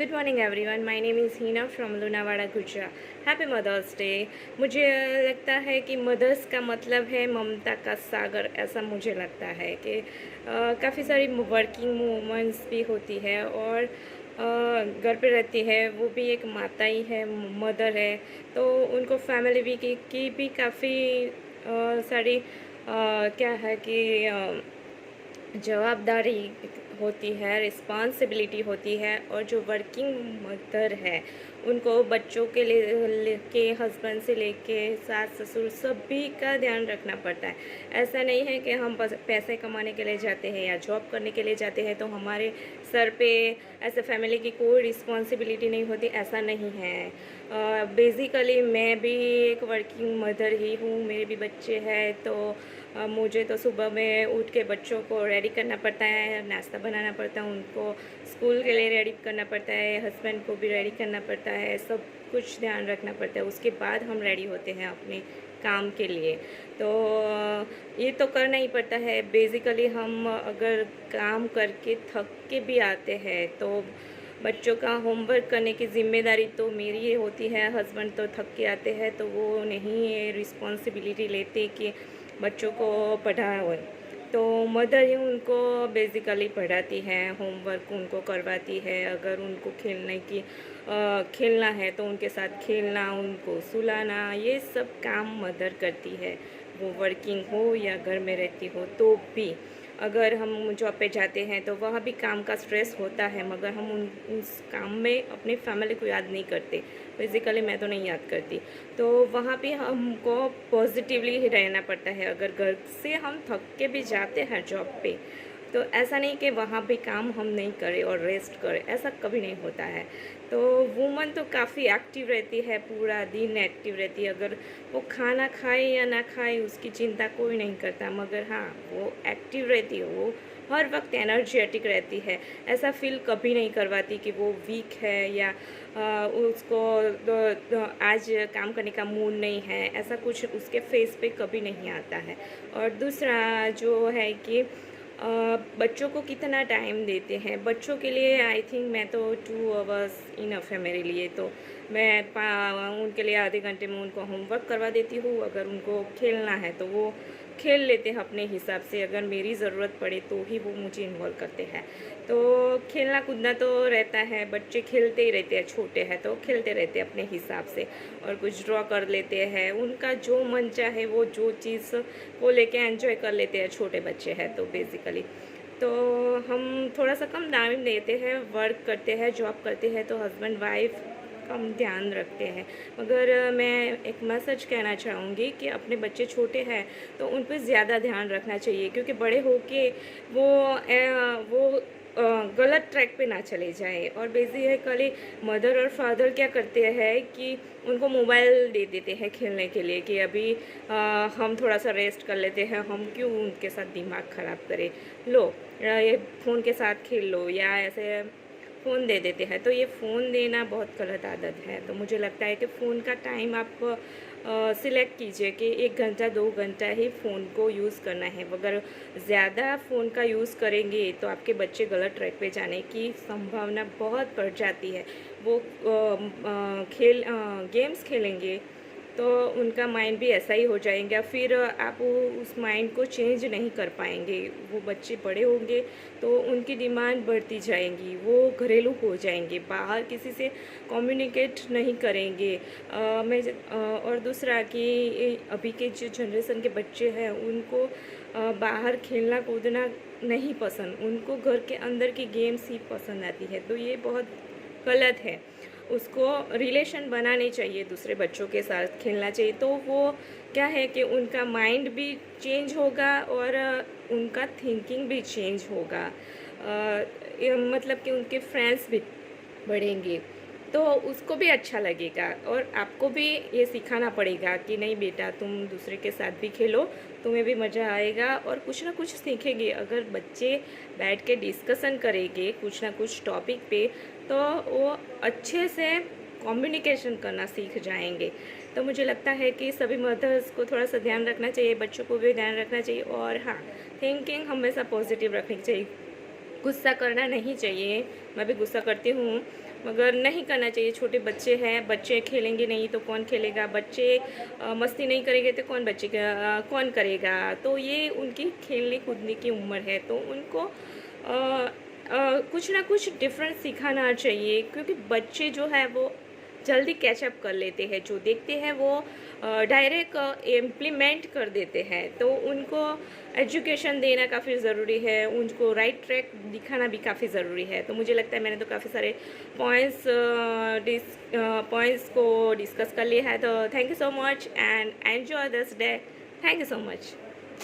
Good morning everyone, my name is Heena from Lunawada Gujarat. Happy mother's day. मुझे लगता है कि मदर्स का मतलब है ममता का सागर। ऐसा मुझे लगता है कि काफ़ी सारी वर्किंग वूमेंस भी होती है और घर पे रहती है, वो भी एक माता ही है, मदर है। तो उनको फैमिली भी की भी काफ़ी सारी क्या है कि जवाबदारी होती है, रिस्पॉन्सिबिलिटी होती है। और जो वर्किंग मदर है उनको बच्चों के के हस्बैंड से लेके सास ससुर सभी का ध्यान रखना पड़ता है। ऐसा नहीं है कि हम बस पैसे कमाने के लिए जाते हैं या जॉब करने के लिए जाते हैं तो हमारे सर पे ऐसे फैमिली की कोई रिस्पॉन्सिबिलिटी नहीं होती, ऐसा नहीं है। बेसिकली मैं भी एक वर्किंग मदर ही हूँ, मेरे भी बच्चे हैं। तो मुझे तो सुबह में उठ के बच्चों को रेडी करना पड़ता है, नाश्ता बनाना पड़ता है, उनको स्कूल के लिए रेडी करना पड़ता है, हस्बैंड को भी रेडी करना पड़ता है, सब कुछ ध्यान रखना पड़ता है। उसके बाद हम रेडी होते हैं अपने काम के लिए। तो ये तो करना ही पड़ता है। बेसिकली हम अगर काम करके थक के भी आते हैं तो बच्चों का होमवर्क करने की ज़िम्मेदारी तो मेरी ही होती है। हस्बैंड तो थक के आते हैं तो वो नहीं ये रिस्पॉन्सिबिलिटी लेते कि बच्चों को पढ़ाओ, तो मदर ही उनको बेसिकली पढ़ाती है, होमवर्क उनको करवाती है। अगर उनको खेलना है तो उनके साथ खेलना, उनको सुलाना, ये सब काम मदर करती है। वो वर्किंग हो या घर में रहती हो तो भी। अगर हम जॉब पे जाते हैं तो वहाँ भी काम का स्ट्रेस होता है, मगर हम उस काम में अपनी फैमिली को याद नहीं करते। बेसिकली मैं तो नहीं याद करती। तो वहाँ भी हमको पॉजिटिवली ही रहना पड़ता है। अगर घर से हम थक के भी जाते हैं जॉब पे तो ऐसा नहीं कि वहाँ भी काम हम नहीं करें और रेस्ट करें, ऐसा कभी नहीं होता है। तो वूमन तो काफ़ी एक्टिव रहती है, पूरा दिन एक्टिव रहती है। अगर वो खाना खाए या ना खाए उसकी चिंता कोई नहीं करता, मगर हाँ वो एक्टिव रहती है, वो हर वक्त एनर्जेटिक रहती है। ऐसा फील कभी नहीं करवाती कि वो वीक है या उसको आज काम करने का मूड नहीं है, ऐसा कुछ उसके फेस पे कभी नहीं आता है। और दूसरा जो है कि बच्चों को कितना टाइम देते हैं बच्चों के लिए। आई थिंक मैं तो 2 आवर्स इनफ है मेरे लिए। तो मैं उनके लिए आधे घंटे में उनको होमवर्क करवा देती हूँ। अगर उनको खेलना है तो वो खेल लेते हैं अपने हिसाब से, अगर मेरी ज़रूरत पड़े तो ही वो मुझे इन्वॉल्व करते हैं। तो खेलना कूदना तो रहता है, बच्चे खेलते ही रहते हैं, छोटे हैं तो खेलते रहते हैं अपने हिसाब से, और कुछ ड्रॉ कर लेते हैं। उनका जो मन चाहे वो जो चीज़ वो लेके एंजॉय कर लेते हैं, छोटे बच्चे हैं तो बेसिकली। तो हम थोड़ा सा कम टाइम देते हैं, वर्क करते हैं, जॉब करते हैं तो हस्बैंड वाइफ कम ध्यान रखते हैं। मगर मैं एक मैसेज कहना चाहूँगी कि अपने बच्चे छोटे हैं तो उन पर ज़्यादा ध्यान रखना चाहिए, क्योंकि बड़े होके वो गलत ट्रैक पे ना चले जाए। और बेसिकली मदर और फादर क्या करते हैं कि उनको मोबाइल दे देते हैं खेलने के लिए कि अभी हम थोड़ा सा रेस्ट कर लेते हैं, हम क्यों उनके साथ दिमाग ख़राब करें, लो ये फ़ोन के साथ खेल लो, या ऐसे फ़ोन दे देते हैं। तो ये फ़ोन देना बहुत गलत आदत है। तो मुझे लगता है कि फ़ोन का टाइम आप सिलेक्ट कीजिए कि 1 घंटा 2 घंटा ही फ़ोन को यूज़ करना है। अगर ज़्यादा फ़ोन का यूज़ करेंगे तो आपके बच्चे गलत ट्रैक पे जाने की संभावना बहुत बढ़ जाती है। वो गेम्स खेलेंगे तो उनका माइंड भी ऐसा ही हो जाएगा, फिर आप उस माइंड को चेंज नहीं कर पाएंगे। वो बच्चे बड़े होंगे तो उनकी डिमांड बढ़ती जाएंगी, वो घरेलू हो जाएंगे, बाहर किसी से कम्युनिकेट नहीं करेंगे। और दूसरा कि अभी के जो जनरेशन के बच्चे हैं उनको बाहर खेलना कूदना नहीं पसंद, उनको घर के अंदर की गेम्स ही पसंद आती है। तो ये बहुत गलत है। उसको रिलेशन बनाने चाहिए, दूसरे बच्चों के साथ खेलना चाहिए, तो वो क्या है कि उनका माइंड भी चेंज होगा और उनका थिंकिंग भी चेंज होगा। मतलब कि उनके फ्रेंड्स भी बढ़ेंगे तो उसको भी अच्छा लगेगा। और आपको भी ये सिखाना पड़ेगा कि नहीं बेटा, तुम दूसरे के साथ भी खेलो, तुम्हें भी मज़ा आएगा और कुछ ना कुछ सीखेंगे। अगर बच्चे बैठ के डिस्कशन करेंगे कुछ ना कुछ टॉपिक पे तो वो अच्छे से कम्युनिकेशन करना सीख जाएंगे। तो मुझे लगता है कि सभी मदर्स को थोड़ा सा ध्यान रखना चाहिए, बच्चों को भी ध्यान रखना चाहिए। और हाँ, थिंकिंग हमेशा पॉजिटिव रखनी चाहिए। गुस्सा करना नहीं चाहिए। मैं भी गुस्सा करती हूँ, मगर नहीं करना चाहिए। छोटे बच्चे हैं, बच्चे खेलेंगे नहीं तो कौन खेलेगा? बच्चे मस्ती नहीं करेंगे तो कौन करेगा? तो ये उनकी खेलने कूदने की उम्र है, तो उनको कुछ ना कुछ डिफरेंट सिखाना चाहिए, क्योंकि बच्चे जो है वो जल्दी कैचअप कर लेते हैं। जो देखते हैं वो डायरेक्ट इम्प्लीमेंट कर देते हैं। तो उनको एजुकेशन देना काफ़ी ज़रूरी है, उनको राइट ट्रैक दिखाना भी काफ़ी ज़रूरी है। तो मुझे लगता है मैंने तो काफ़ी सारे पॉइंट्स को डिस्कस कर लिया है। तो thank you so much and enjoy this day. Thank you so much.